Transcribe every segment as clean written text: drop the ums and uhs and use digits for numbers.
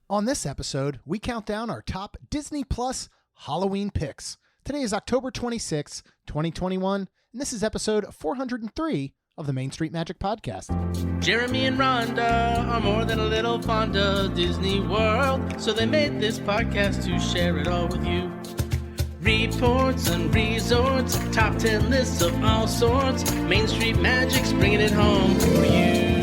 On this episode, we count down our top Disney Plus Halloween picks. Today is October 26, 2021, and this is episode 403 of the Main Street Magic Podcast. Jeremy and Rhonda are more than a little fond of Disney World, so they made this podcast to share it all with you. Reports and resorts, top 10 lists of all sorts, Main Street Magic's bringing it home for you.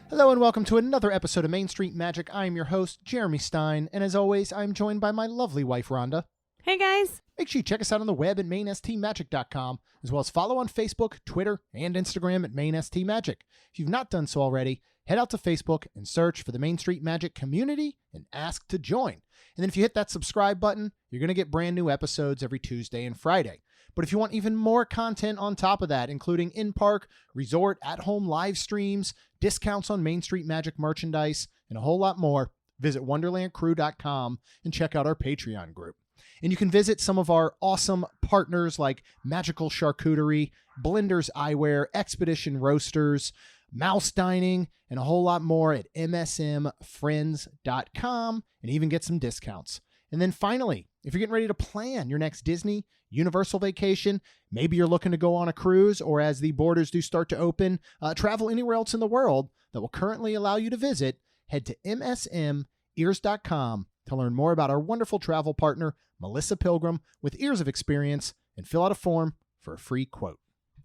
Hello and welcome to another episode of Main Street Magic. I'm your host, Jeremy Stein, and as always, I'm joined by my lovely wife, Rhonda. Hey guys. Make sure you check us out on the web at mainstmagic.com, as well as follow on Facebook, Twitter, and Instagram at mainstmagic. If you've not done so already, head out to Facebook and search for the Main Street Magic community and ask to join. And then if you hit that subscribe button, you're going to get brand new episodes every Tuesday and Friday. But if you want even more content on top of that, including in-park, resort, at-home live streams, discounts on Main Street Magic merchandise, and a whole lot more, visit wonderlandcrew.com and check out our Patreon group. And you can visit some of our awesome partners like Magical Charcuterie, Blenders Eyewear, Expedition Roasters, Mouse Dining, and a whole lot more at msmfriends.com, and even get some discounts. And then finally, if you're getting ready to plan your next Disney, Universal vacation, maybe you're looking to go on a cruise, or as the borders do start to open, travel anywhere else in the world that will currently allow you to visit, head to msmears.com to learn more about our wonderful travel partner, Melissa Pilgrim, with years of experience, and fill out a form for a free quote.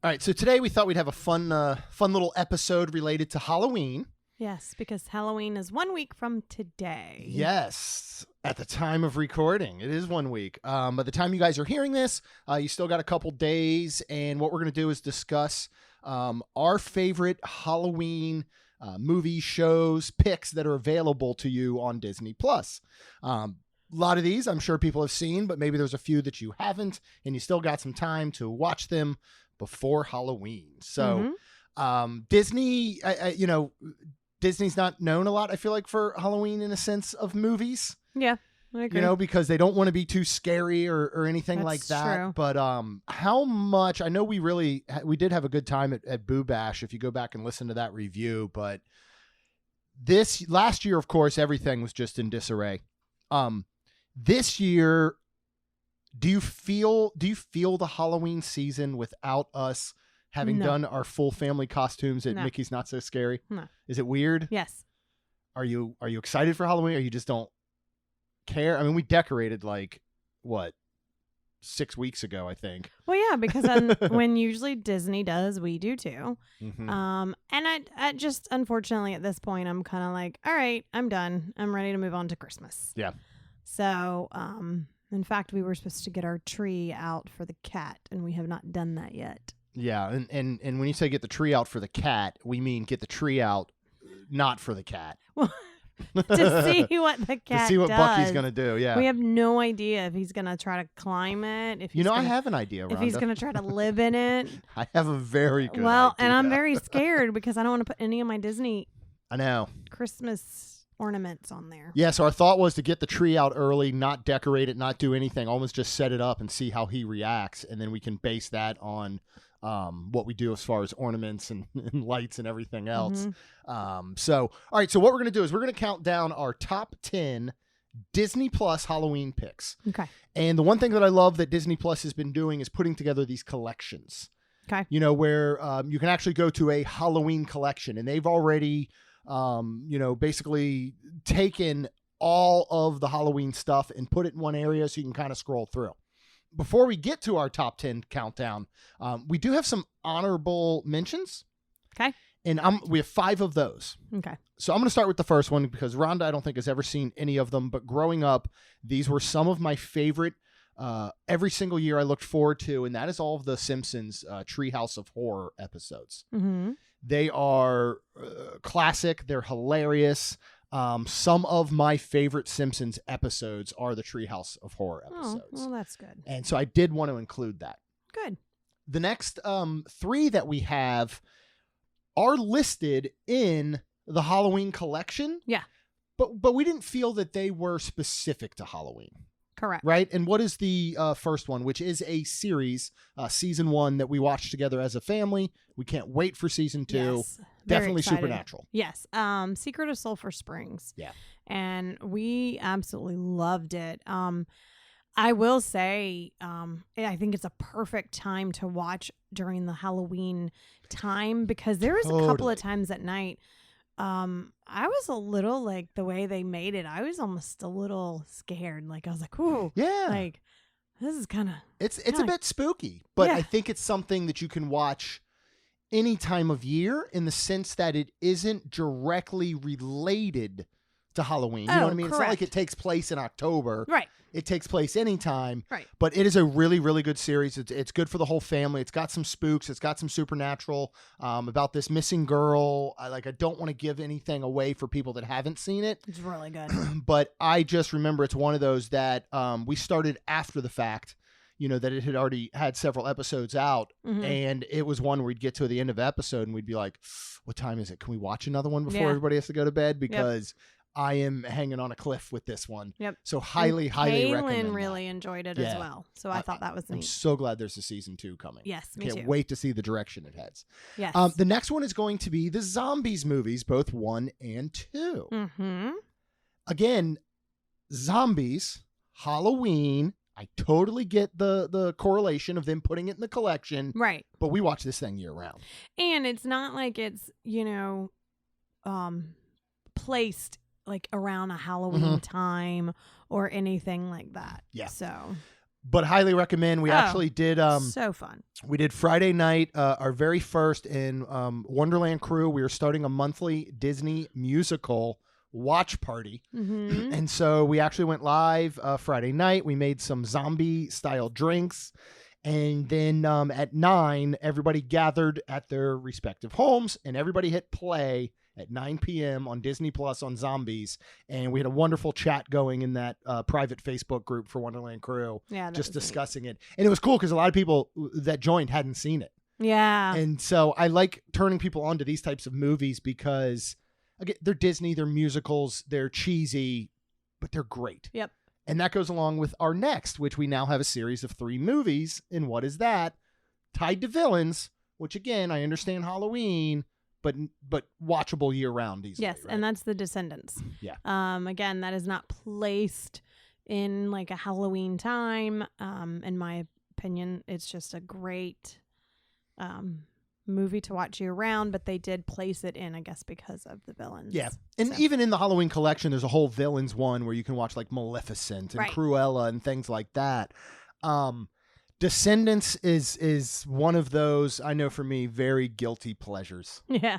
All right, so today we thought we'd have a fun little episode related to Halloween. Yes, because Halloween is 1 week from today. Yes, at the time of recording, it is 1 week. By the time you guys are hearing this, you still got a couple days, and what we're going to do is discuss our favorite Halloween movie, shows, picks that are available to you on Disney Plus. A lot of these I'm sure people have seen, but maybe there's a few that you haven't, and you still got some time to watch them before Halloween. So Disney, Disney's not known a lot, I feel like, for Halloween in a sense of movies. Yeah, I agree. Because they don't want to be too scary or anything like That's that. true. But how much, I know we did have a good time at Boo Bash, if you go back and listen to that review, but this last year, of course, everything was just in disarray. This year, do you feel the Halloween season without us having done our full family costumes at Mickey's Not So Scary? No. Is it weird? Yes. Are you excited for Halloween, or you just don't care? I mean, we decorated 6 weeks ago, I think. Well, yeah, because when usually Disney does, we do too. Mm-hmm. And I just, unfortunately, at this point, I'm kind of like, all right, I'm done. I'm ready to move on to Christmas. Yeah. So, in fact, we were supposed to get our tree out for the cat, and we have not done that yet. Yeah, and when you say get the tree out for the cat, we mean get the tree out not for the cat. Well, to see what the cat to see what does. Bucky's going to do, yeah. We have no idea if he's going to try to climb it. If he's I have an idea, Rhonda. If he's going to try to live in it. I have a very good Well, idea. and I'm very scared because I don't want to put any of my Disney I know. Christmas ornaments on there. Yeah, so our thought was to get the tree out early, not decorate it, not do anything, almost just set it up and see how he reacts, and then we can base that on what we do as far as ornaments and lights and everything else. Mm-hmm. All right, so what we're going to do is we're going to count down our top 10 Disney Plus Halloween picks. Okay. And the one thing that I love that Disney Plus has been doing is putting together these collections. Okay. Where you can actually go to a Halloween collection, and they've already basically taken all of the Halloween stuff and put it in one area so you can kind of scroll through. Before we get to our top 10 countdown, we do have some honorable mentions. Okay. And we have 5 of those. Okay. So I'm going to start with the first one because Rhonda, I don't think, has ever seen any of them. But growing up, these were some of my favorite. Every single year I looked forward to, and that is all of the Simpsons Treehouse of Horror episodes. Mm-hmm. They are classic. They're hilarious. Some of my favorite Simpsons episodes are the Treehouse of Horror episodes. Oh, well, that's good. And so I did want to include that. Good. The next 3 that we have are listed in the Halloween collection. Yeah. But we didn't feel that they were specific to Halloween. Correct. Right? And what is the first one, which is a series, season 1 that we watched together as a family. We can't wait for season 2. Yes. Very Definitely excited. supernatural. Yes. Secret of Sulphur Springs. Yeah. And we absolutely loved it. I will say, I think it's a perfect time to watch during the Halloween time, because there was a couple of times at night. I was a little like, the way they made it, I was almost a little scared. Like, I was like, ooh, Yeah. like, this is kind of, It's a bit spooky, but Yeah. I think it's something that you can watch any time of year, in the sense that it isn't directly related to Halloween. You know what I mean? It's not like correct. it takes place in October. right. It takes place anytime. Right. But it is a really, really good series. It's good for the whole family. It's got some spooks. It's got some supernatural about this missing girl. I don't want to give anything away for people that haven't seen it. It's really good. But I just remember it's one of those that we started after the fact, that it had already had several episodes out. Mhm. And it was one where we'd get to the end of the episode and we'd be like, what time is it? Can we watch another one before Yeah. everybody has to go to bed? Because I am hanging on a cliff with this one. Yep. So highly Kaylin recommend really enjoyed it Yeah. as well. So I thought that was I'm neat. so glad there's a season 2 coming. Yes, me Can't too. wait to see the direction it heads. Yes. The next one is going to be the Zombies movies, both 1 and 2. Mm-hmm. Again, zombies, Halloween. I totally get the correlation of them putting it in the collection, Right. but we watch this thing year round. And it's not like it's, placed like around a Halloween time or anything like that. Yeah. So But highly recommend. We actually did so fun. we did Friday night, our very first in Wonderland Crew. We were starting a monthly Disney musical watch party. Mm-hmm. And so we actually went live Friday night. We made some zombie style drinks. And then at 9, everybody gathered at their respective homes and everybody hit play at 9 p.m. on Disney Plus on Zombies. And we had a wonderful chat going in that private Facebook group for Wonderland Crew, Yeah. just discussing it. And it was cool because a lot of people that joined hadn't seen it. Yeah. And so I like turning people on to these types of movies because, again, they're Disney, they're musicals, they're cheesy, but they're great. Yep. And that goes along with our next, which we now have a series of 3 movies. And what is that? Tied to Villains, which again, I understand Halloween, but watchable year round easily. Yes, right? and that's The Descendants. Yeah. Again, that is not placed in like a Halloween time. In my opinion, it's just a great movie to watch year round, but they did place it in, I guess, because of the villains. Yeah. And even in the Halloween collection, there's a whole Villains one where you can watch like Maleficent and Right. Cruella and things like that. Descendants is one of those, I know for me, very guilty pleasures. Yeah.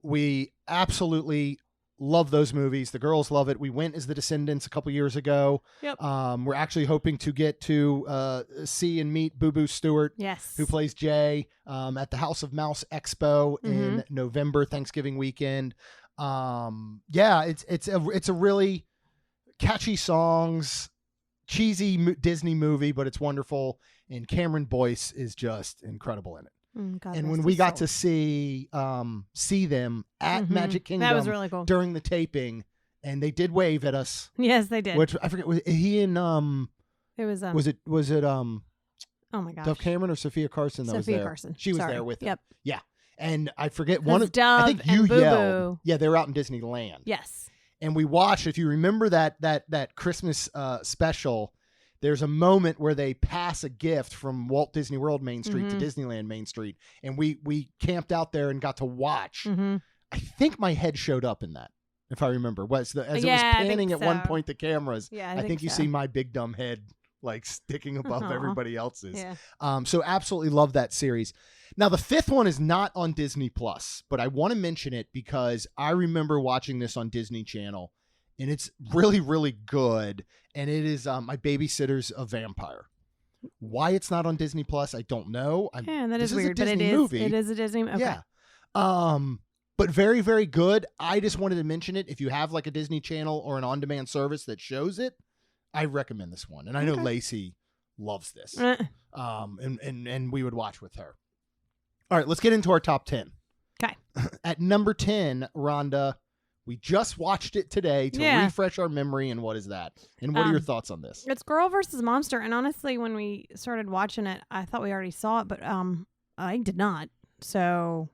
We absolutely love those movies. The girls love it. We went as the Descendants a couple years ago. Yep. We're actually hoping to get to see and meet Boo Boo Stewart, Yes. who plays Jay, at the House of Mouse Expo in November, Thanksgiving weekend. It's a really catchy songs, cheesy Disney movie, but it's wonderful. And Cameron Boyce is just incredible in it. God And rest when his we got soul. to see them at Magic Kingdom, That was really cool. during the taping, and they did wave at us. Yes, they did. Which I forget, was he in It was was it oh my gosh. Dove Cameron or Sophia Carson that was Sophia there? Carson. She was Sorry. there with him. Yep. Yeah. And I forget 'Cause one of Dove I think and you Boo yelled. Boo. Yeah, they were out in Disneyland. Yes. And we watched, if you remember that Christmas special, there's a moment where they pass a gift from Walt Disney World Main Street to Disneyland Main Street. And we camped out there and got to watch. Mm-hmm. I think my head showed up in that, if I remember. As it was Yeah, I think panning at one so. point the cameras, Yeah, I think you so. see my big dumb head like sticking above Aw. everybody else's. Yeah. So absolutely love that series. Now the 5th one is not on Disney Plus, but I want to mention it because I remember watching this on Disney Channel, and it's really, really good. And it is My Babysitter's a Vampire. Why it's not on Disney Plus, I don't know. Yeah, that this is weird, a but Disney movie. It is a Disney movie. Okay. Yeah. But very, very good. I just wanted to mention it. If you have like a Disney Channel or an on-demand service that shows it, I recommend this one. And I know Okay. Lacey loves this. Uh, And we would watch with her. All right, let's get into our top 10. Okay. At number 10, Rhonda, We just watched it today to refresh our memory. And what is that? And what are your thoughts on this? It's Girl versus Monster. And honestly, when we started watching it, I thought we already saw it, but I did not. So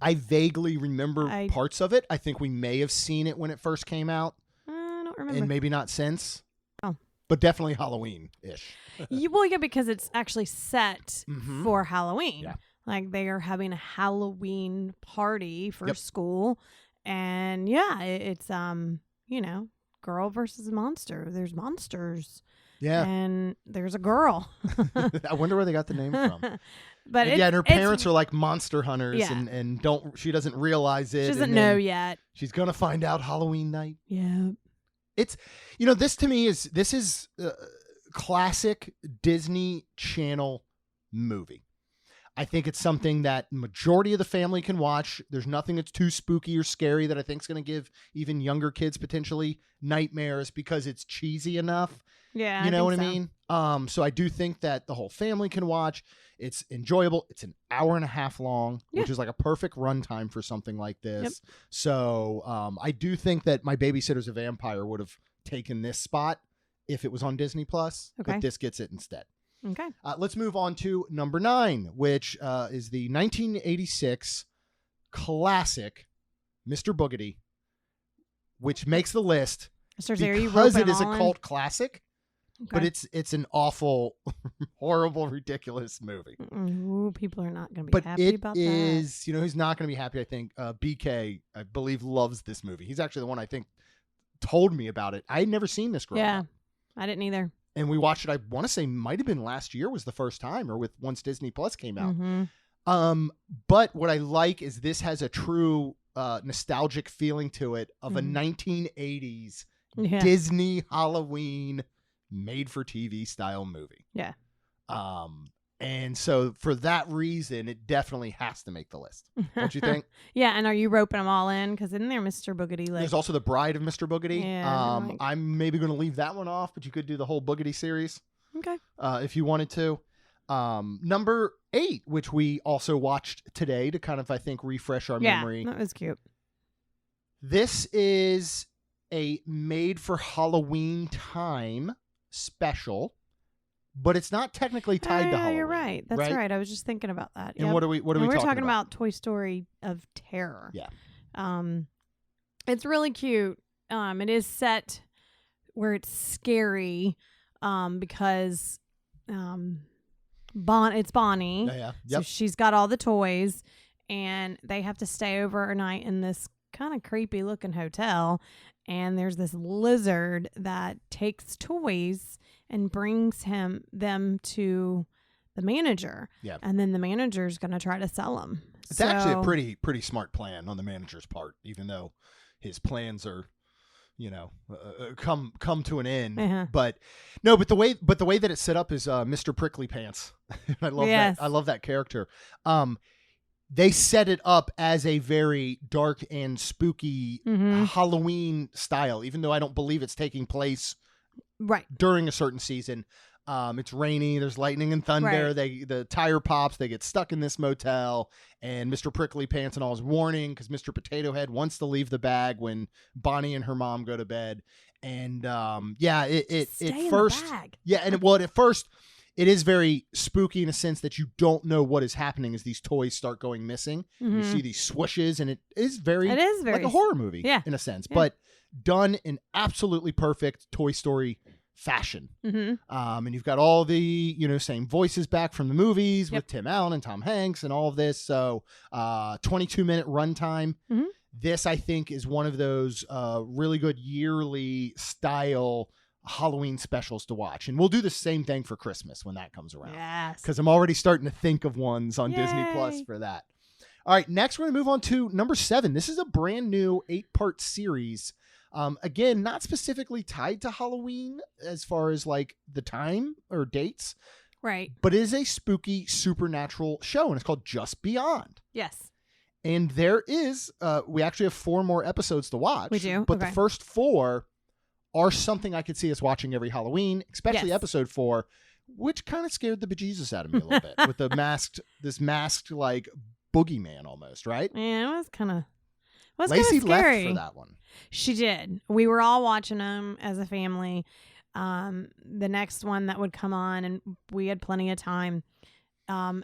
I vaguely remember parts of it. I think we may have seen it when it first came out. I don't remember. And maybe not since. Oh. But definitely Halloween-ish. Yeah, because it's actually set for Halloween. Yeah. Like they are having a Halloween party for school. And it's girl versus monster. There's monsters. Yeah. And there's a girl. I wonder where they got the name from. But and her parents are like monster hunters and she doesn't realize it. She doesn't know yet. She's going to find out Halloween night. Yeah. It's, this to me is classic Disney Channel movie. I think it's something that majority of the family can watch. There's nothing that's too spooky or scary that I think is going to give even younger kids potentially nightmares because it's cheesy enough. Yeah. You know what I mean? So I do think that the whole family can watch. It's enjoyable. It's an hour and a half long, which is like a perfect runtime for something like this. Yep. So I do think that My Babysitter's a Vampire would have taken this spot if it was on Disney Plus, but this gets it instead. Okay. Let's move on to number 9, which is the 1986 classic Mr. Boogedy, which makes the list because it is a cult classic, but it's an awful, horrible, ridiculous movie. Ooh, people are not going to be happy about that. But it is, who's not going to be happy, I think, BK, I believe, loves this movie. He's actually the one I think told me about it. I had never seen this growing up. I didn't either. And we watched it, I want to say might have been last year was the first time, or once Disney Plus came out. But what I like is this has a true nostalgic feeling to it of a 1980s Disney Halloween made for TV style movie. Yeah. And so for that reason, it definitely has to make the list. Don't you think? Yeah. And are you roping them all in? Because isn't there Mr. Boogedy? There's also The Bride of Mr. Boogedy. Yeah, I'm maybe going to leave that one off, but you could do the whole Boogedy series. Okay. If you wanted to. Number 8, which we also watched today to kind of, I think, refresh our memory. That was cute. This is a made for Halloween time special. But it's not technically tied to Halloween. You're right. That's right. I was just thinking about that. And what are we talking about? We're talking about Toy Story of Terror. Yeah. It's really cute. It is set where it's scary because it's Bonnie. Yeah. Yep. So she's got all the toys and they have to stay overnight in this kind of creepy looking hotel. And there's this lizard that takes toys and brings them to the manager. Yeah. And then the manager's going to try to sell them. It's actually a pretty smart plan on the manager's part, even though his plans are, come to an end. Uh-huh. But the way that it's set up is Mr. Prickly Pants. I love that. I love that character. They set it up as a very dark and spooky Halloween style, even though I don't believe it's taking place during a certain season. It's rainy, there's lightning and thunder, the tire pops, they get stuck in this motel, and Mr. Prickly Pants and all is warning because Mr. Potato Head wants to leave the bag when Bonnie and her mom go to bed. And at first it is very spooky in a sense that you don't know what is happening as these toys start going missing. You see these swooshes, and it is very like a horror movie in a sense, but done in absolutely perfect Toy Story fashion. And you've got all the, same voices back from the movies with Tim Allen and Tom Hanks and all of this. So 22-minute runtime. This, I think, is one of those really good yearly style Halloween specials to watch. And we'll do the same thing for Christmas when that comes around. Yes. Because I'm already starting to think of ones on Disney Plus for that. All right, next we're going to move on to number 7. This is a brand new 8-part series. Again, not specifically tied to Halloween as far as like the time or dates. Right. But it is a spooky supernatural show, and it's called Just Beyond. Yes. And there is, we actually have 4 more episodes to watch. We do? But the first 4 are something I could see us watching every Halloween, especially episode 4, which kind of scared the bejesus out of me a little bit with this masked like boogeyman almost, right? Yeah, it was kind of, was Lacey kind of scary. left for that one. She did. We were all watching them as a family. The next one that would come on, and we had plenty of time.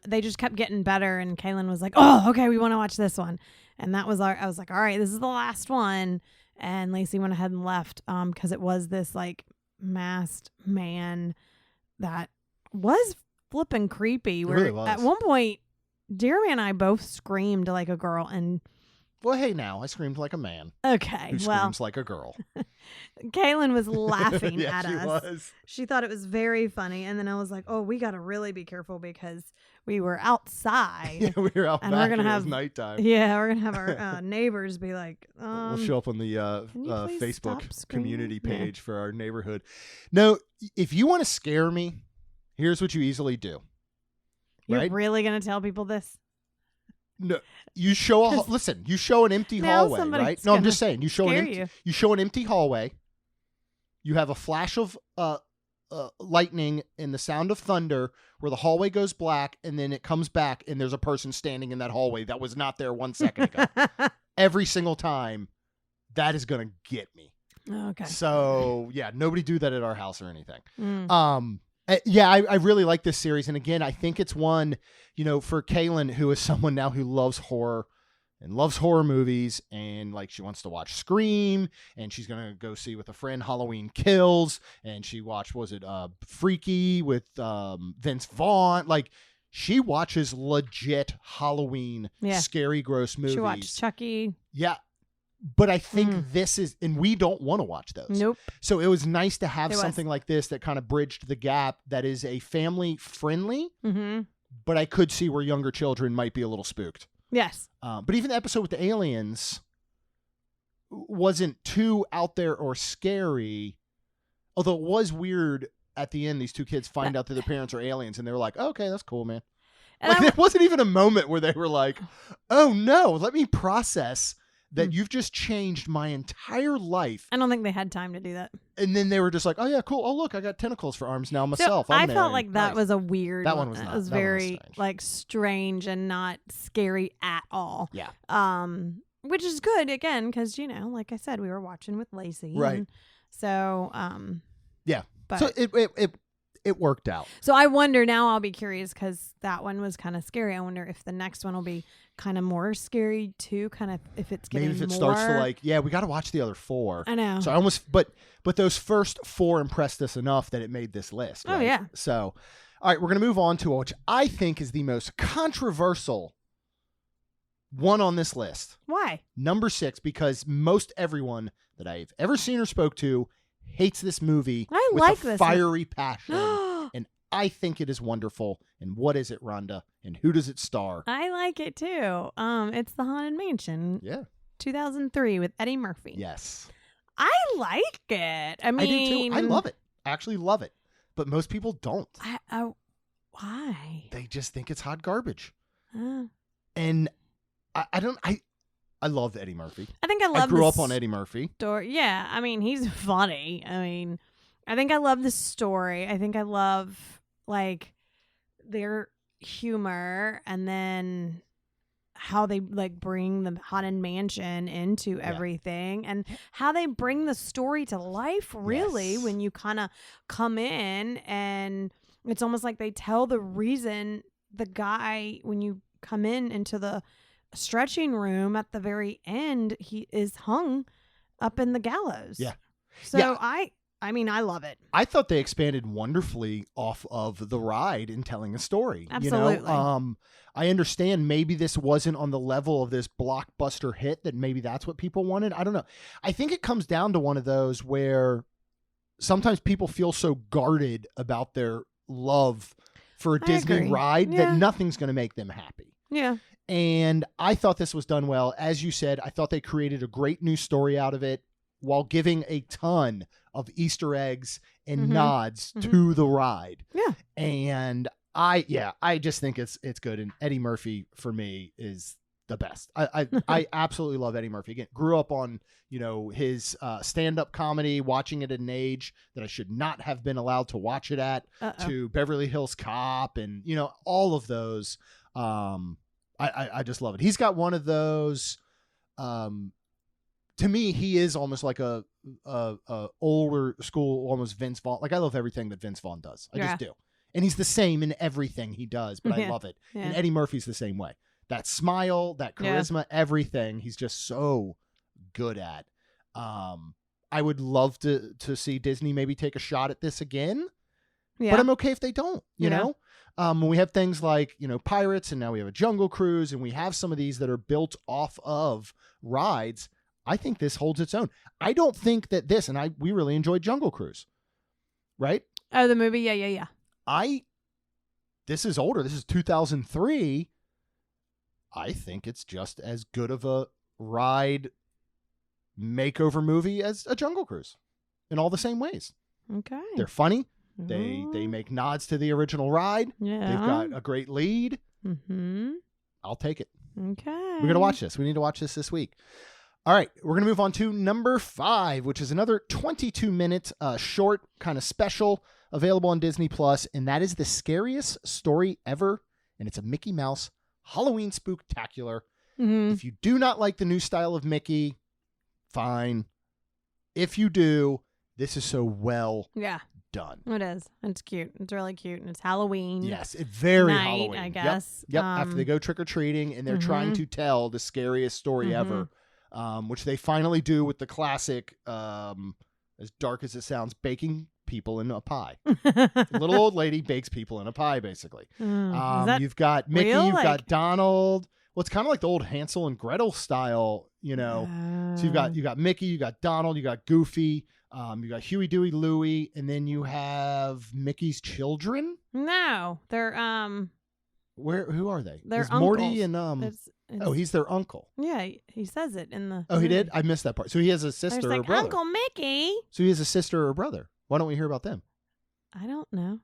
They just kept getting better, and Kaylin was like, "Oh, okay, we want to watch this one." And that was I was like, "All right, this is the last one." And Lacey went ahead and left because it was this like masked man that was flipping creepy. Where really was. At one point, Jeremy and I both screamed like a girl, and Well, hey, now I screamed like a man okay, who well, screams like a girl. Kaylin was laughing Yeah, at she us. was. She thought it was very funny, and then I was like, "Oh, we got to really be careful because we were outside." Yeah, we were out And back we're gonna and it have- was nighttime. Yeah, we're gonna have our neighbors be like, We'll show up on the can you please Facebook stop screaming? community Yeah. page for our neighborhood. No, if you want to scare me, here's what you easily do. You're Right? really gonna tell people this? No, you show you show an empty Now hallway, somebody's right? No, I'm gonna just saying, you show Scare you. show an empty hallway. You have a flash of lightning and the sound of thunder where the hallway goes black and then it comes back and there's a person standing in that hallway that was not there 1 second ago. Every single time, that is going to get me. Okay. So, yeah, nobody do that at our house or anything. Mm. Yeah, I really like this series. And again, I think it's one, for Kaylin, who is someone now who loves horror and loves horror movies, and like she wants to watch Scream, and she's gonna go see with a friend Halloween Kills, and she watched Freaky with Vince Vaughn. Like she watches legit Halloween scary gross movies. She watched Chucky. Yeah. But I think this is, and we don't want to watch those. Nope. So it was nice to have something like this that kind of bridged the gap that is a family friendly, but I could see where younger children might be a little spooked. Yes. But even the episode with the aliens wasn't too out there or scary, although it was weird at the end. These two kids find out that their parents are aliens, and they were like, okay, that's cool, man. And Like, it wasn't even a moment where they were like, oh no, let me process that you've just changed my entire life. I don't think they had time to do that. And then they were just like, oh yeah, cool. Oh look, I got tentacles for arms now myself. So I'm I an felt alien. like that Nice. was a weird That one was not. It was That one was very strange. strange and not scary at all. Yeah. Which is good again because like I said, we were watching with Lacey. Right. And so Yeah. But So it worked out. So I wonder now. I'll be curious because that one was kind of scary. I wonder if the next one will be kind of more scary too. Kind of if it's getting Maybe if it more. starts to like, yeah, we got to watch the other 4. I know. So I almost, but those first 4 impressed us enough that it made this list. Oh, right? yeah. So, all right, we're going to move on to which I think is the most controversial one on this list. Why? Number 6, because most everyone that I've ever seen or spoke to hates this movie I with like a this fiery passion. And I think it is wonderful. And what is it, Rhonda? And who does it star? I like it too. It's the Haunted Mansion. Yeah. 2003 with Eddie Murphy. Yes. I like it. I mean, I do too. I love it. I actually love it. But most people don't. Why? They just think it's hot garbage. Uh, And I love Eddie Murphy. I think I love. I grew up on Eddie Murphy. Story. Yeah, I mean, he's funny. I mean, I think I love the story. I think I love like their humor, and then how they like bring the Haunted Mansion into everything, and how they bring the story to life. Really, Yes. when you kind of come in, and it's almost like they tell the reason the guy when you come into the stretching room at the very end, he is hung up in the gallows. Yeah. So Yeah. I mean, I love it. I thought they expanded wonderfully off of the ride in telling a story. Absolutely. I understand maybe this wasn't on the level of this blockbuster hit that maybe that's what people wanted. I don't know. I think it comes down to one of those where sometimes people feel so guarded about their love for a Disney agree. ride Yeah. that nothing's going to make them happy. Yeah. And I thought this was done well. As you said, I thought they created a great new story out of it while giving a ton of Easter eggs and nods to the ride. Yeah. And I just think it's good. And Eddie Murphy for me is the best. I absolutely love Eddie Murphy. Again, grew up on, his stand-up comedy, watching it at an age that I should not have been allowed to watch it at, to Beverly Hills Cop and, all of those. I just love it. He's got one of those to me, he is almost like a older school, almost Vince Vaughn. Like I love everything that Vince Vaughn does. I just do. And he's the same in everything he does, but I love it. Yeah. And Eddie Murphy's the same way. That smile, that charisma, everything he's just so good at. I would love to see Disney maybe take a shot at this again. Yeah. But I'm okay if they don't, you know? When we have things like, Pirates, and now we have a Jungle Cruise, and we have some of these that are built off of rides, I think this holds its own. I don't think that this, and we really enjoyed Jungle Cruise, right? Oh, the movie? Yeah. This is older. This is 2003. I think it's just as good of a ride makeover movie as a Jungle Cruise in all the same ways. Okay. They're funny. They make nods to the original ride. Yeah. They've got a great lead. Mm-hmm. I'll take it. Okay. We're going to watch this. We need to watch this week. All right. We're going to move on to number 5, which is another 22-minute short kind of special available on Disney Plus, and that is The Scariest Story Ever, and it's a Mickey Mouse Halloween spooktacular. Mm-hmm. If you do not like the new style of Mickey, fine. If you do, this is so well done. It is. It's cute. It's really cute. And it's Halloween. Yes, it's very night, Halloween. I guess. Yep. After they go trick-or-treating and they're trying to tell the scariest story ever, which they finally do with the classic, as dark as it sounds, baking people in a pie. Little old lady bakes people in a pie, basically. You've got Mickey, you've got Donald. Well, it's kind of like the old Hansel and Gretel style, So you got Mickey, you got Donald, you got Goofy, you got Huey, Dewey, Louie, and then you have Mickey's children. No, they're who are they? They're Morty uncles. and he's their uncle. Yeah, he says it in the. Oh, he did? I missed that part. So he has a sister or brother. Uncle Mickey. So he has a sister or brother. Why don't we hear about them? I don't know.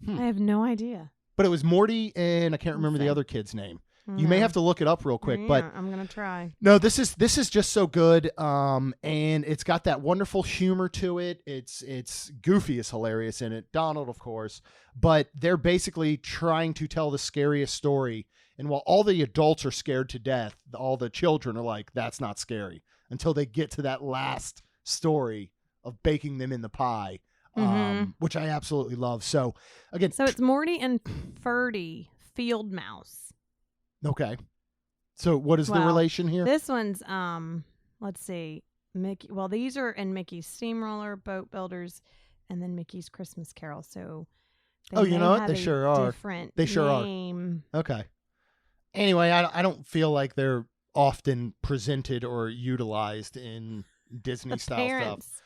I have no idea. But it was Morty and I can't remember the other kid's name. You may have to look it up real quick, but I'm gonna try. No, this is just so good, and it's got that wonderful humor to it. It's Goofy is hilarious in it, Donald, of course, but they're basically trying to tell the scariest story. And while all the adults are scared to death, all the children are like, "That's not scary," until they get to that last story of baking them in the pie, which I absolutely love. So again, it's Morty and Ferdy Field Mouse. Okay. So what is the relation here? This one's, let's see, Mickey. Well, these are in Mickey's Steamroller, Boat Builders, and then Mickey's Christmas Carol. So you know what? They sure are. Different they sure name. Are. Okay. Anyway, I don't feel like they're often presented or utilized in Disney style parents stuff.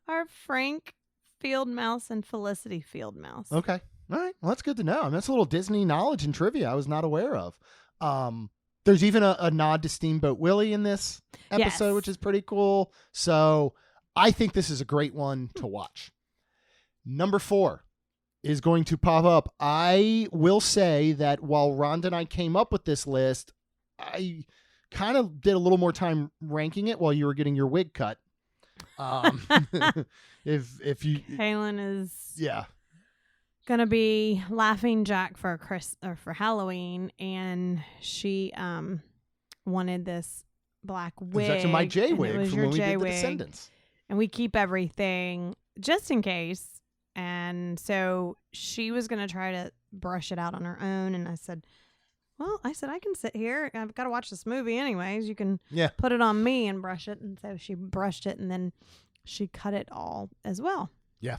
Are Frank Field Mouse and Felicity Field Mouse. Okay. All right. Well, that's good to know. I mean, that's a little Disney knowledge and trivia I was not aware of. There's even a nod to Steamboat Willie in this episode, which is pretty cool. So I think this is a great one to watch. Number 4 is going to pop up. I will say that while Rhonda and I came up with this list, I kind of did a little more time ranking it while you were getting your wig cut. If you, Kaylin is gonna be Laughing Jack for Halloween, and she wanted this black wig. It was actually my J wig from when we did The Descendants, and we keep everything just in case. And so she was gonna try to brush it out on her own, and I said, I can sit here. I've got to watch this movie anyways. You can put it on me and brush it. And so she brushed it, and then she cut it all as well. Yeah.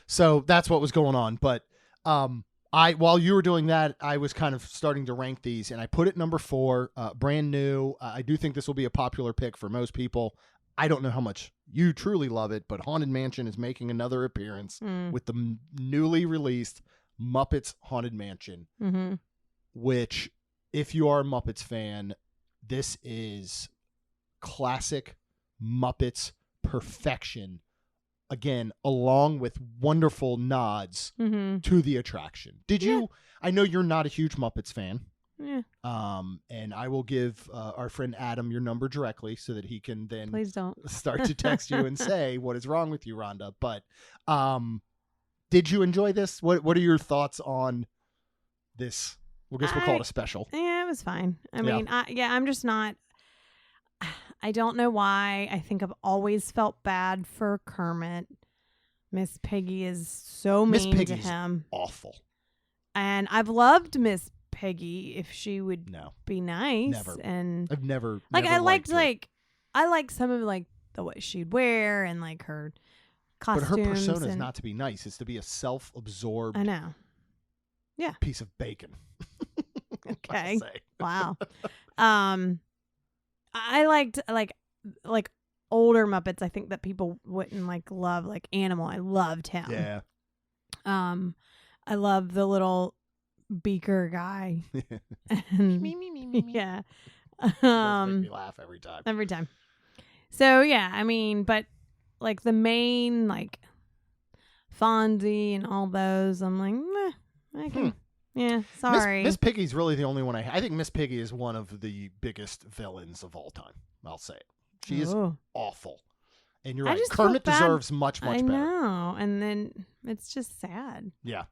So that's what was going on. But while you were doing that, I was kind of starting to rank these, and I put it number 4, brand new. I do think this will be a popular pick for most people. I don't know how much you truly love it, but Haunted Mansion is making another appearance with the newly released Muppets Haunted Mansion, which, if you are a Muppets fan, this is classic Muppets perfection. Again, along with wonderful nods to the attraction. Did you? I know you're not a huge Muppets fan. Yeah. And I will give our friend Adam your number directly so that he can then please don't start to text you and say what is wrong with you, Rhonda. But did you enjoy this? What are your thoughts on this? Well, I guess we'll call it a special. Yeah, it was fine. I mean, I'm just not. I don't know why. I think I've always felt bad for Kermit. Miss Piggy is so Miss mean to Piggy's him. awful. And I've loved Miss Piggy if she would No, be nice. never. And I've never like never I liked her. like I like some of like the way she'd wear and like her But costumes. her persona is and, not to be nice. It's to be a self-absorbed I know. Yeah. piece of bacon. Okay. Say. Wow. I liked like older Muppets. I think that people wouldn't like love like Animal. I loved him. Yeah. I love the little beaker guy. And, yeah. It does make me laugh every time. Every time. So yeah, I mean, but like the main like Fonzie and all those, I'm like, meh, I can. Yeah, sorry. Miss Piggy's really the only one I think Miss Piggy is one of the biggest villains of all time. I'll say it. She is awful. And you're I right. just feel Kermit bad. deserves much I better. know, and then it's just sad. Yeah.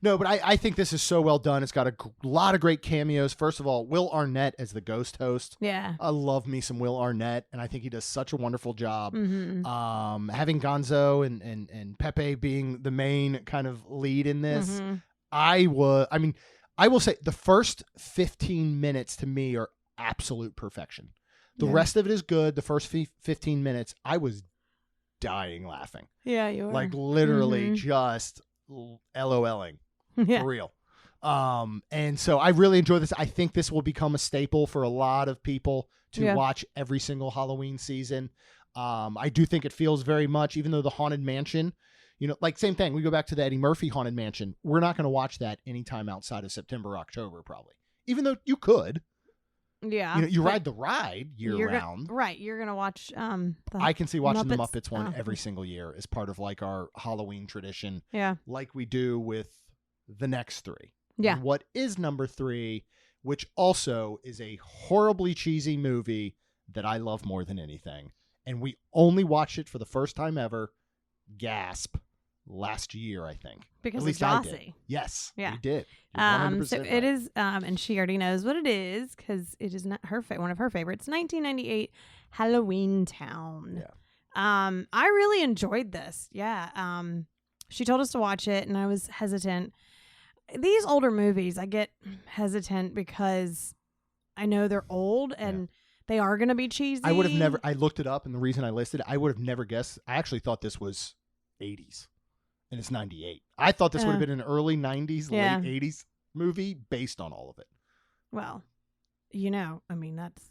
No, but I think this is so well done. It's got a lot of great cameos. First of all, Will Arnett as the ghost host. Yeah. I love me some Will Arnett, and I think he does such a wonderful job. Mm-hmm. Having Gonzo and Pepe being the main kind of lead in this, Mm-hmm. I will say the first 15 minutes to me are absolute perfection. The rest of it is good. The first 15 minutes, I was dying laughing. Yeah, you were. Like literally just LOLing. Yeah. For real. And so I really enjoy this. I think this will become a staple for a lot of people to watch every single Halloween season. I do think it feels very much, even though the Haunted Mansion, like same thing. We go back to the Eddie Murphy Haunted Mansion. We're not going to watch that anytime outside of September, October, probably. Even though you could. Yeah. You ride the ride year round. Right. You're going to watch I can see watching the Muppets Muppets one every single year as part of like our Halloween tradition. Yeah. Like we do with the next three. Yeah. And what is number 3, which also is a horribly cheesy movie that I love more than anything. And we only watched it for the first time ever, gasp, last year, I think. Because At least of I did. Jossie. Yes, Yeah. we did. You're 100% So right. it is, and she already knows what it is because it is not her one of her favorites. 1998 Halloween Town. Yeah. I really enjoyed this. Yeah. She told us to watch it, and I was hesitant. These older movies, I get hesitant because I know they're old and they are going to be cheesy. I would have never. I looked it up, and the reason I listed it, I would have never guessed. I actually thought this was 80s. And it's 98. I thought this would have been an early 90s, late 80s movie based on all of it. Well, I mean, that's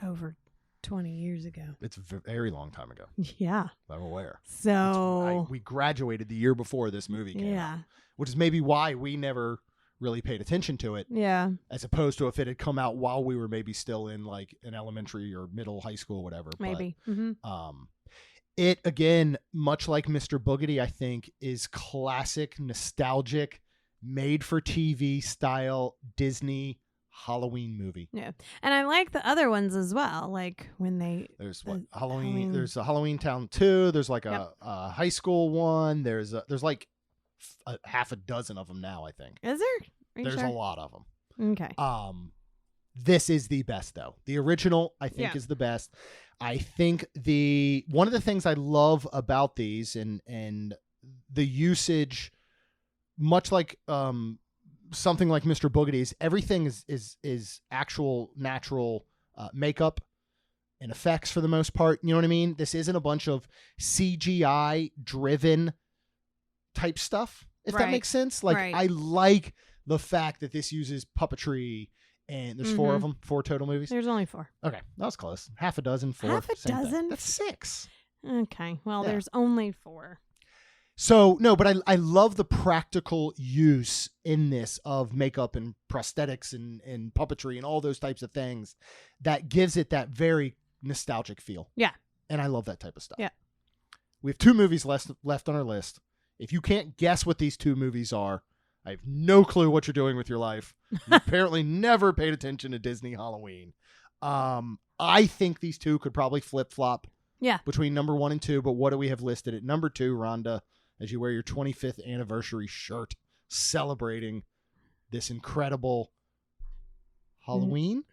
over 20 years ago. It's a very long time ago. Yeah. I'm aware. So we graduated the year before this movie came out, yeah. which is maybe why we never really paid attention to it. Yeah. As opposed to if it had come out while we were maybe still in like an elementary or middle high school, whatever. Maybe. But, it, again, much like Mr. Boogedy, I think, is classic, nostalgic, made-for-TV style Disney Halloween movie. Yeah. And I like the other ones as well. Like when There's Halloween. There's a Halloween Town 2. There's like a high school one. There's like a half a dozen of them now, I think. Is there? There's sure? a lot of them. Okay. This is the best, though. The original, I think, is the best. I think one of the things I love about these and the usage, much like something like Mr. Boogedy's, everything is actual natural makeup and effects for the most part. You know what I mean? This isn't a bunch of CGI driven type stuff, if that makes sense. Like I like the fact that this uses puppetry. And there's 4 of them, 4 total movies. There's only 4. Okay, that was close. Half a dozen, 4. Half a same thing. dozen? That's 6. Okay. Well, there's only 4. So, no, but I love the practical use in this of makeup and prosthetics and puppetry and all those types of things that gives it that very nostalgic feel. Yeah. And I love that type of stuff. Yeah. We have 2 movies left on our list. If you can't guess what these 2 movies are, I have no clue what you're doing with your life. You apparently never paid attention to Disney Halloween. I think these 2 could probably flip-flop between number 1 and 2, but what do we have listed at number 2, Rhonda, as you wear your 25th anniversary shirt celebrating this incredible Halloween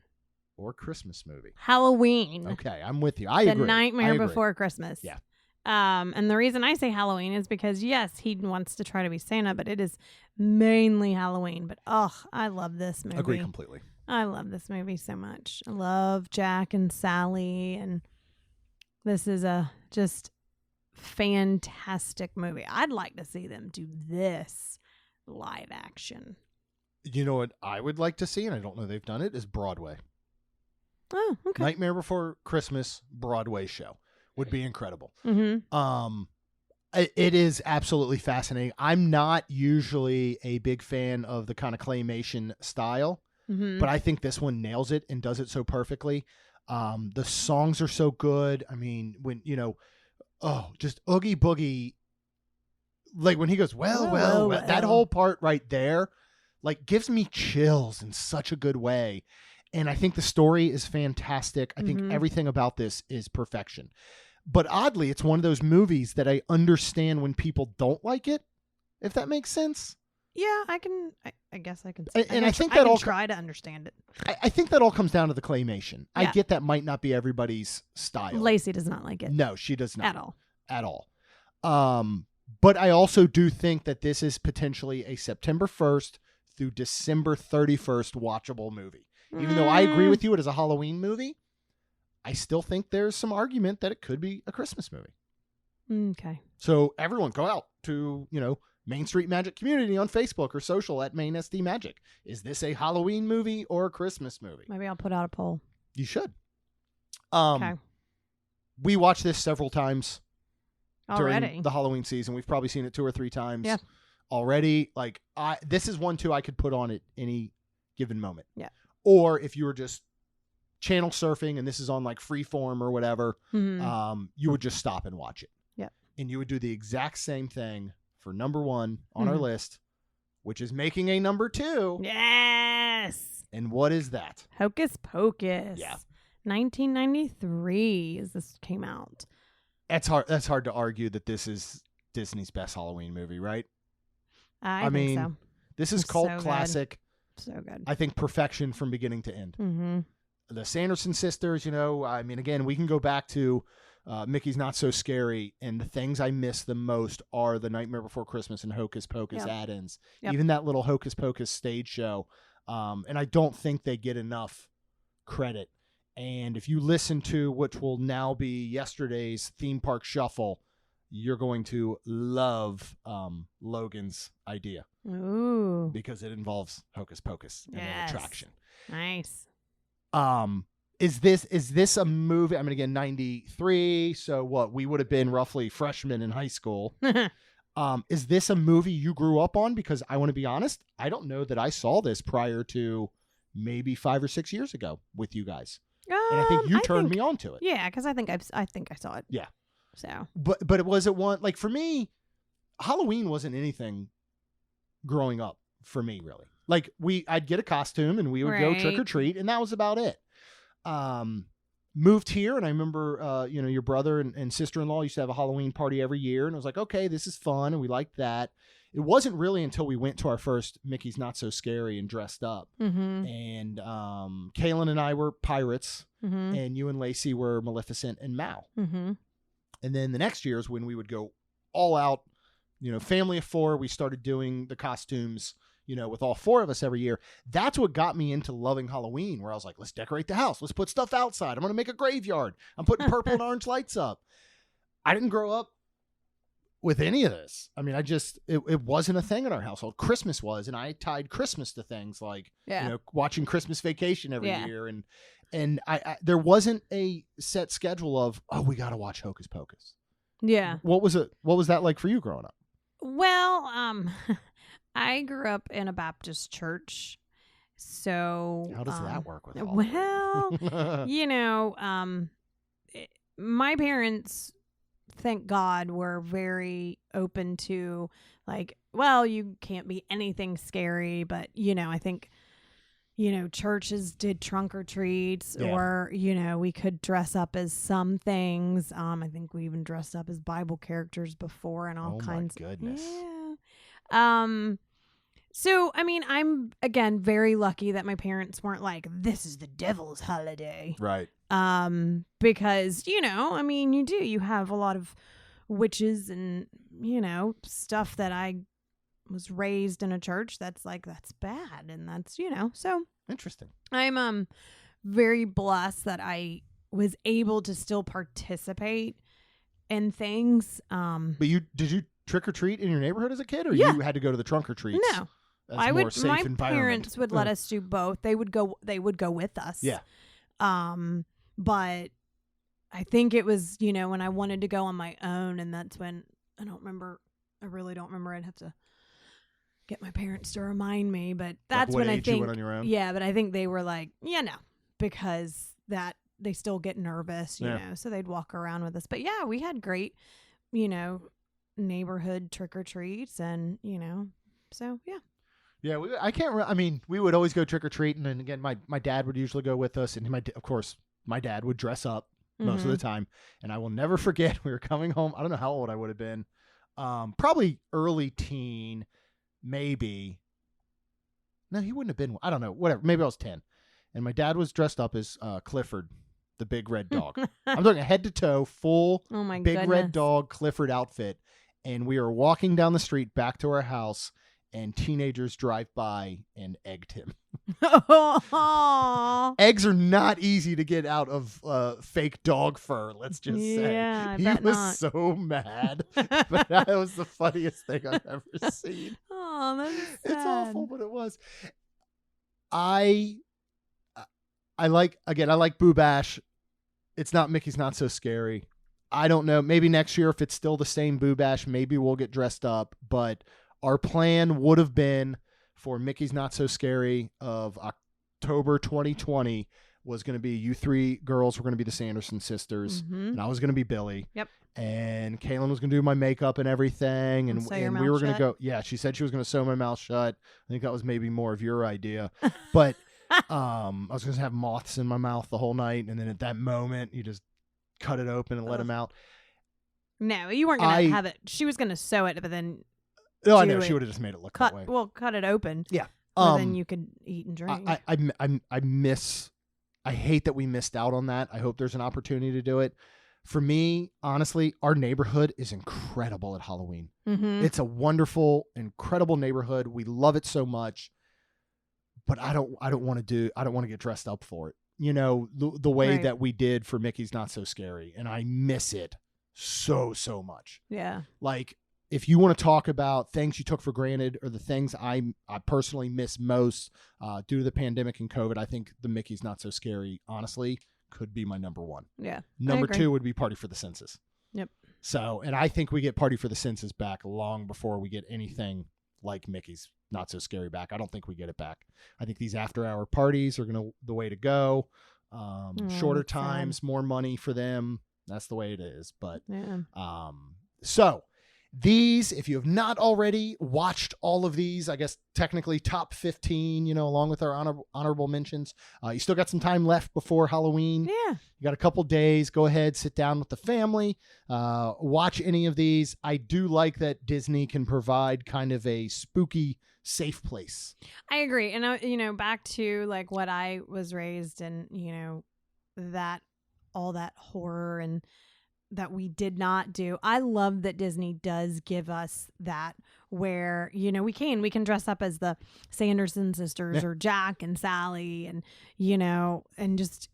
or Christmas movie? Halloween. Okay, I'm with you. I The agree. Nightmare Before Christmas. Yeah. And the reason I say Halloween is because, yes, he wants to try to be Santa, but it is mainly Halloween. But, I love this movie. Agree completely. I love this movie so much. I love Jack and Sally, and this is a just fantastic movie. I'd like to see them do this live action. You know what I would like to see, and I don't know they've done it, is Broadway. Oh, okay. Nightmare Before Christmas Broadway show would be incredible. Mm-hmm. It is absolutely fascinating. I'm not usually a big fan of the kind of claymation style, but I think this one nails it and does it so perfectly. The songs are so good. I mean, when, just Oogie Boogie, like when he goes, well, that whole part right there, like gives me chills in such a good way. And I think the story is fantastic. I think everything about this is perfection. But oddly, it's one of those movies that I understand when people don't like it, if that makes sense. Yeah, I guess I can. I think that all try to understand it. I think that all comes down to the claymation. Yeah. I get that might not be everybody's style. Lacey does not like it. No, she does not. At all. But I also do think that this is potentially a September 1st through December 31st watchable movie. Even though I agree with you, it is a Halloween movie, I still think there's some argument that it could be a Christmas movie. Okay. So everyone go out to, Main Street Magic community on Facebook or social at Main SD Magic. Is this a Halloween movie or a Christmas movie? Maybe I'll put out a poll. You should. Okay. We watched this several times Already. during the Halloween season. We've probably seen it 2 or 3 times already. Like this is one too I could put on at any given moment. Yeah. Or if you were just channel surfing and this is on like Freeform or whatever, you would just stop and watch it. Yeah. And you would do the exact same thing for number 1 on our list, which is making a number 2. Yes. And what is that? Hocus Pocus. Yeah. 1993 as this came out. That's hard to argue that this is Disney's best Halloween movie, right? I mean, so. This is cult classic. So good. I think perfection from beginning to end. Mm-hmm. The Sanderson sisters, again, we can go back to Mickey's Not So Scary, and the things I miss the most are the Nightmare Before Christmas and Hocus Pocus add-ins. Yep. Even that little Hocus Pocus stage show. And I don't think they get enough credit. And if you listen to, which will now be yesterday's Theme Park Shuffle, you're going to love Logan's idea. Ooh. Because it involves Hocus Pocus and an attraction. Nice. Is this a movie? I mean, again, 93. So what? We would have been roughly freshmen in high school. Is this a movie you grew up on? Because I want to be honest, I don't know that I saw this prior to maybe 5 or 6 years ago with you guys. And I think you turned me on to it. Yeah, because I think I saw it. Yeah. So. But it wasn't one, like for me, Halloween wasn't anything growing up for me really. Like I'd get a costume and we would go trick or treat, and that was about it. Moved here, and I remember your brother and sister-in-law used to have a Halloween party every year, and I was like, okay, this is fun, and we liked that. It wasn't really until we went to our first Mickey's Not So Scary and dressed up. Mm-hmm. And Kaylin and I were pirates, and you and Lacey were Maleficent and Mal. Mm-hmm. And then the next year is when we would go all out, family of 4. We started doing the costumes, with all 4 of us every year. That's what got me into loving Halloween, where I was like, let's decorate the house. Let's put stuff outside. I'm going to make a graveyard. I'm putting purple and orange lights up. I didn't grow up with any of this. I mean, it wasn't a thing in our household. Christmas was, and I tied Christmas to things like, watching Christmas Vacation every year. And I there wasn't a set schedule of, we got to watch Hocus Pocus. Yeah. What was that like for you growing up? Well, I grew up in a Baptist church. So how does that work with Halloween? Well, my parents, thank God, were very open to like, well, you can't be anything scary, but I think churches did trunk or treats, or we could dress up as some things. I think we even dressed up as Bible characters before and all kinds. Oh my goodness. Yeah. So, I mean, I'm, again, very lucky that my parents weren't like, this is the devil's holiday. Right. Because, I mean, you have a lot of witches and, stuff that I was raised in a church that's bad. And that's, so Interesting. I'm very blessed that I was able to still participate in things. But did you trick or treat in your neighborhood as a kid, or Yeah. you had to go to the trunk or treats? No. As more safe my environment? parents would let us do both. They would go with us. Yeah. But I think it was, when I wanted to go on my own, and that's when I really don't remember. I'd have to get my parents to remind me, but that's what when I age you think went on your own? Yeah, but I think they were like, no, because that they still get nervous, you know, so they'd walk around with us. But yeah, we had great, neighborhood trick or treats, and so yeah. Yeah, I mean, we would always go trick or treating, and again, my dad would usually go with us, and of course, my dad would dress up most of the time, and I will never forget. We were coming home. I don't know how old I would have been, probably early teen, maybe. No, he wouldn't have been. I don't know. Whatever. Maybe I was 10, and my dad was dressed up as Clifford, the big red dog. I'm talking head to toe, full big red dog Clifford outfit, and we were walking down the street back to our house. And teenagers drive by and egged him. Eggs are not easy to get out of fake dog fur, let's just say. Yeah, he was so mad. But that was the funniest thing I've ever seen. Oh, that's sad. It's awful, but it was. I like Boo Bash. It's not Mickey's Not So Scary. I don't know. Maybe next year, if it's still the same Boo Bash, maybe we'll get dressed up. But our plan would have been for Mickey's Not So Scary of October 2020 was going to be you three girls were going to be the Sanderson sisters, and I was going to be Billy. Yep. And Kaylin was going to do my makeup and everything, and we were going to go. Yeah, she said she was going to sew my mouth shut. I think that was maybe more of your idea, but I was going to have moths in my mouth the whole night, and then at that moment, you just cut it open and let them out. No, you weren't going to have it. She was going to sew it, but then. Oh, I know. She would have just made it look that way. Well, cut it open. Yeah. Then you could eat and drink. I hate that we missed out on that. I hope there's an opportunity to do it. For me, honestly, our neighborhood is incredible at Halloween. Mm-hmm. It's a wonderful, incredible neighborhood. We love it so much, but I don't want to get dressed up for it. The way that we did for Mickey's Not So Scary, and I miss it so much. Yeah. Like, if you want to talk about things you took for granted or the things I personally miss most due to the pandemic and COVID, I think the Mickey's Not So Scary, honestly, could be my number one. Yeah. Number two would be Party for the Senses. Yep. So, and I think we get Party for the Senses back long before we get anything like Mickey's Not So Scary back. I don't think we get it back. I think these after-hour parties are the way to go. Shorter times, more money for them. That's the way it is. But so. These, if you have not already watched all of these, I guess technically top 15, along with our honorable mentions, you still got some time left before Halloween. Yeah. You got a couple days. Go ahead, sit down with the family, watch any of these. I do like that Disney can provide kind of a spooky, safe place. I agree. And, back to like what I was raised in, that all that horror and that we did not do. I love that Disney does give us that where, we can dress up as the Sanderson sisters or Jack and Sally and, and just,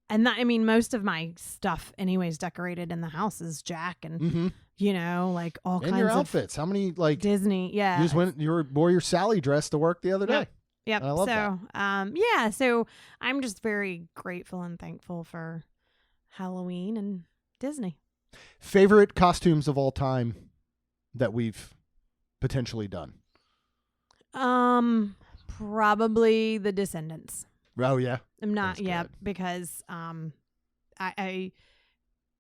most of my stuff anyways decorated in the house is Jack and, like all kinds of your outfits. How many like Disney? Yeah. You wore your Sally dress to work the other day. Yep. And I love that. So I'm just very grateful and thankful for Halloween and Disney. Favorite costumes of all time that we've potentially done? Probably the Descendants. Oh yeah. I'm not because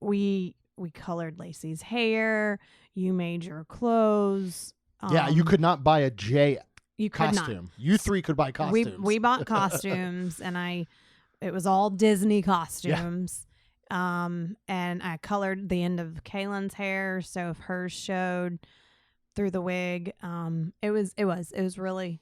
we colored Lacey's hair. You made your clothes. You could not buy a J costume. Not. You three could buy costumes. We bought costumes and it was all Disney costumes. And I colored the end of Kaylin's hair, so if hers showed, through the wig. It was really,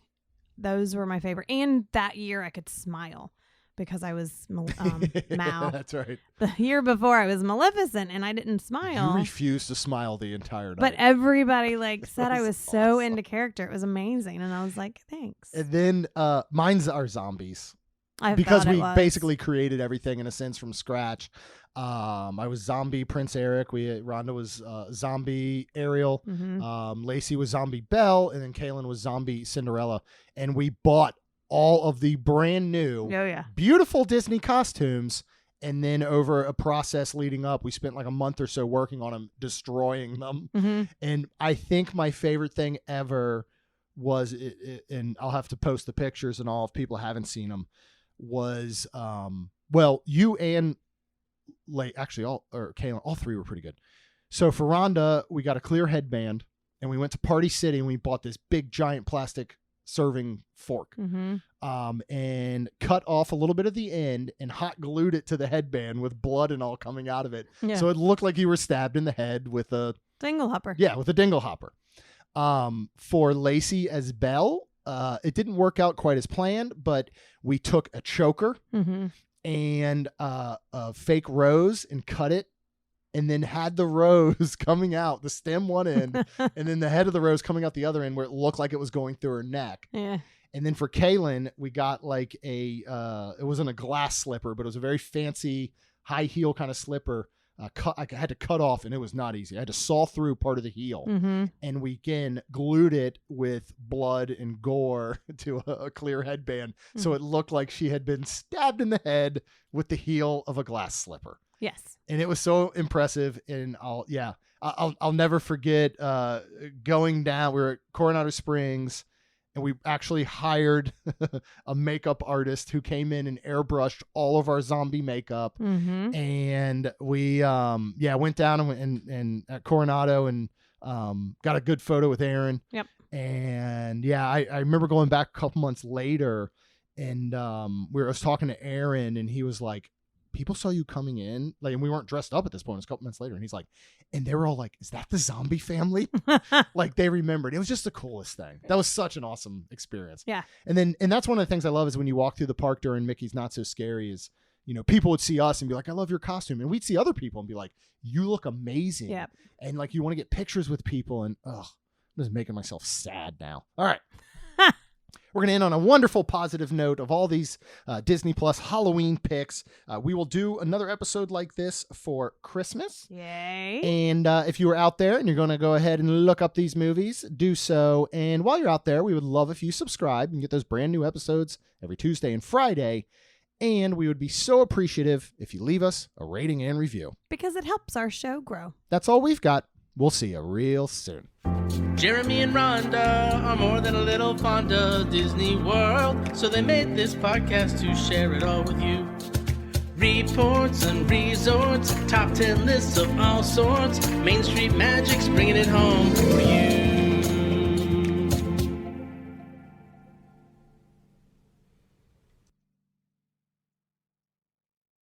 those were my favorite. And that year I could smile because I was Mao. That's right. The year before I was Maleficent and I didn't You smile. refused to smile the entire night. But everybody said That I was was so awesome. into character. It was amazing. And I was like, thanks. And then mine's our zombies. I Because thought it we was. basically created everything in a sense from scratch. I was zombie Prince Eric. Rhonda was zombie Ariel. Mhm. Lacey was zombie Belle, and then Kaylin was zombie Cinderella. And we bought all of the brand new, Oh, yeah. beautiful Disney costumes. And then over a process leading up, we spent like a month or so working on them, destroying them. Mhm. And I think my favorite thing ever was, and I'll have to post the pictures and all if people haven't seen them, was, well, you and Kaylin, all three were pretty good. So for Rhonda, we got a clear headband and we went to Party City and we bought this big giant plastic serving fork, Mhm. and cut off a little bit of the end and hot glued it to the headband with blood and all coming out of it. Yeah. So it looked like you were stabbed in the head with a Dinglehopper. dingle hopper. For Lacey as Belle, it didn't work out quite as planned, but we took a choker Mm-hmm. and a fake rose and cut it, and then had the rose coming out, the stem one end, and then the head of the rose coming out the other end where it looked like it was going through her neck. Yeah. And then for Kaylin, we got like it wasn't a glass slipper, but it was a very fancy high heel kind of slipper. I had to cut off, and it was not easy. I had to saw through part of the heel, Mm-hmm. and we again glued it with blood and gore to a clear headband, so it looked like she had been stabbed in the head with the heel of a glass slipper. Yes. And it was so impressive. And I'll never forget going down. We were at Coronado Springs, and we actually hired a makeup artist who came in and airbrushed all of our zombie makeup. Mm-hmm. And we went down and at Coronado and got a good photo with Aaron. Yep. And I remember going back a couple months later, and I was talking to Aaron, and he was like, people saw you coming in, and we weren't dressed up at this point. It was a couple months later, and he's like, and they were all like, is that the zombie family? Like, they remembered. It was just the coolest thing. That was such an awesome experience. Yeah. And that's one of the things I love is when you walk through the park during Mickey's Not So Scary is, people would see us and be like, I love your costume. And we'd see other people and be like, you look amazing. Yep. And like, you want to get pictures with people, and I'm just making myself sad now. All right. We're going to end on a wonderful positive note of all these Disney Plus Halloween picks. We will do another episode like this for Christmas. Yay. And if you are out there and you're going to go ahead and look up these movies, do so. And while you're out there, we would love if you subscribe and get those brand new episodes every Tuesday and Friday. And we would be so appreciative if you leave us a rating and review. Because it helps our show grow. That's all we've got. We'll see you real soon. Jeremy and Rhonda are more than a little fond of Disney World, so they made this podcast to share it all with you. Reports and resorts, top 10 lists of all sorts, Main Street Magic's bringing it home for you.